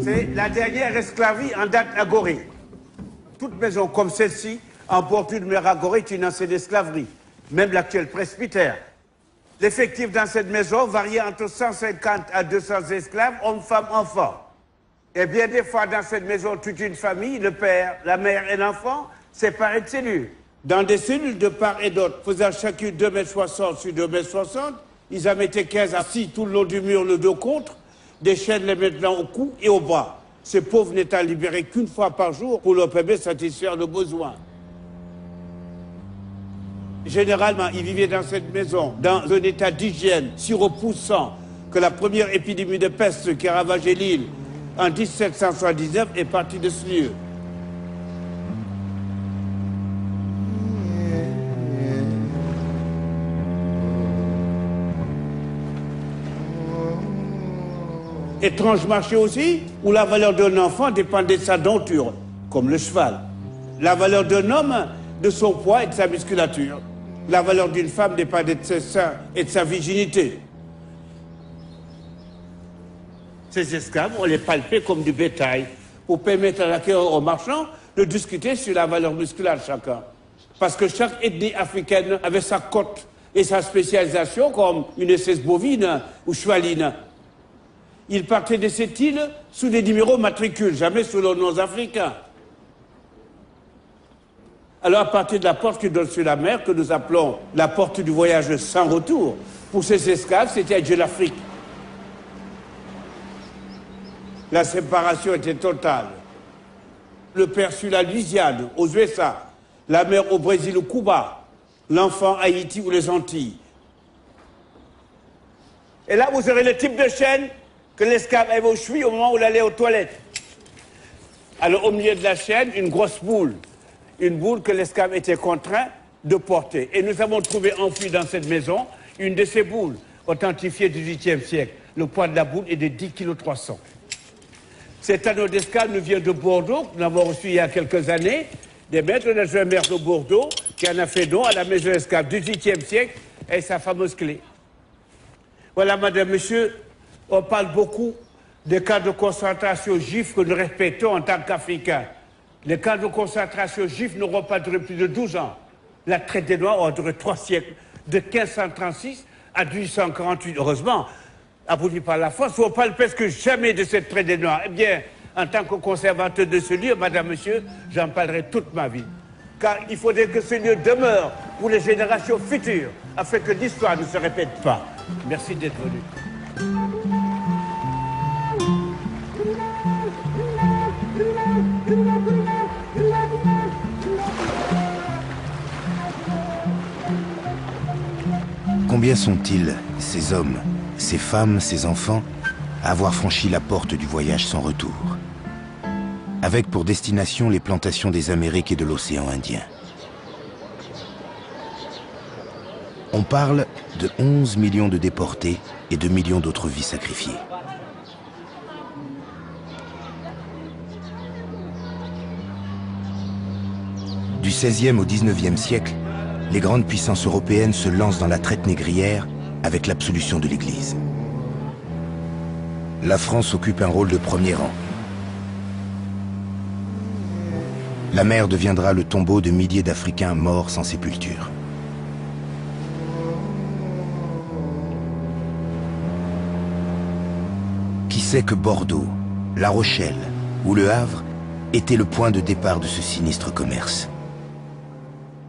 C'est la dernière esclavie en date à Gorée. Toute maison comme celle-ci, en bordure de mer à Gorée, est une ancienne esclaverie. Même l'actuel presbytère. L'effectif dans cette maison variait entre 150 à 200 esclaves, hommes, femmes, enfants. Et bien des fois, dans cette maison, toute une famille, le père, la mère et l'enfant, séparés de cellules. Dans des cellules de part et d'autre, faisant chacune 2,60 m sur 2,60 m, ils en mettaient 15 assis tout le long du mur, le dos contre, des chaînes les mettant au cou et au bras. Ces pauvres n'étant libérés qu'une fois par jour pour leur permettre de satisfaire leurs besoins. Généralement, ils vivaient dans cette maison, dans un état d'hygiène si repoussant que la première épidémie de peste qui a ravagé l'île en 1779 est partie de ce lieu. Étrange marché aussi, où la valeur d'un enfant dépendait de sa denture, comme le cheval. La valeur d'un homme, de son poids et de sa musculature. La valeur d'une femme dépendait de ses seins et de sa virginité. Ces esclaves, on les palpait comme du bétail, pour permettre à l'acquéreur aux marchands de discuter sur la valeur musculaire de chacun. Parce que chaque ethnie africaine avait sa cote et sa spécialisation, comme une espèce bovine ou chevaline. Ils partaient de cette île sous des numéros matricules, jamais sous leurs noms africains. Alors, à partir de la porte qui donne sur la mer, que nous appelons la porte du voyage sans retour, pour ces esclaves, c'était adieu l'Afrique. La séparation était totale. Le père sur la Louisiane, aux USA, la mère au Brésil ou Cuba, l'enfant à Haïti ou les Antilles. Et là, vous aurez le type de chaîne que l'esclave avait aux chevilles au moment où il allait aux toilettes. Alors, au milieu de la chaîne, une grosse boule. Une boule que l'esclave était contraint de porter. Et nous avons trouvé enfouie dans cette maison une de ces boules, authentifiée du XVIIIe siècle. Le poids de la boule est de 10,3 kg. Cet anneau d'esclave nous vient de Bordeaux, que nous avons reçu il y a quelques années, des maîtres de la maire de Bordeaux, qui en a fait don à la maison d'esclave du XVIIIe siècle et sa fameuse clé. Voilà, madame, monsieur, on parle beaucoup des camps de concentration juifs que nous respectons en tant qu'Africains. Les camps de concentration juifs n'auront pas duré plus de 12 ans. La traite des Noirs aura duré 3 siècles, de 1536 à 1848. Heureusement, aboli par la force, on ne parle presque jamais de cette traite des Noirs. Eh bien, en tant que conservateur de ce lieu, madame, monsieur, j'en parlerai toute ma vie. Car il faudrait que ce lieu demeure pour les générations futures, afin que l'histoire ne se répète pas. Merci d'être venu. Combien sont-ils, ces hommes, ces femmes, ces enfants, à avoir franchi la porte du voyage sans retour, avec pour destination les plantations des Amériques et de l'océan Indien? On parle de 11 millions de déportés et de millions d'autres vies sacrifiées. Du XVIe au XIXe siècle, les grandes puissances européennes se lancent dans la traite négrière avec l'absolution de l'Église. La France occupe un rôle de premier rang. La mer deviendra le tombeau de milliers d'Africains morts sans sépulture. Qui sait que Bordeaux, La Rochelle ou Le Havre étaient le point de départ de ce sinistre commerce?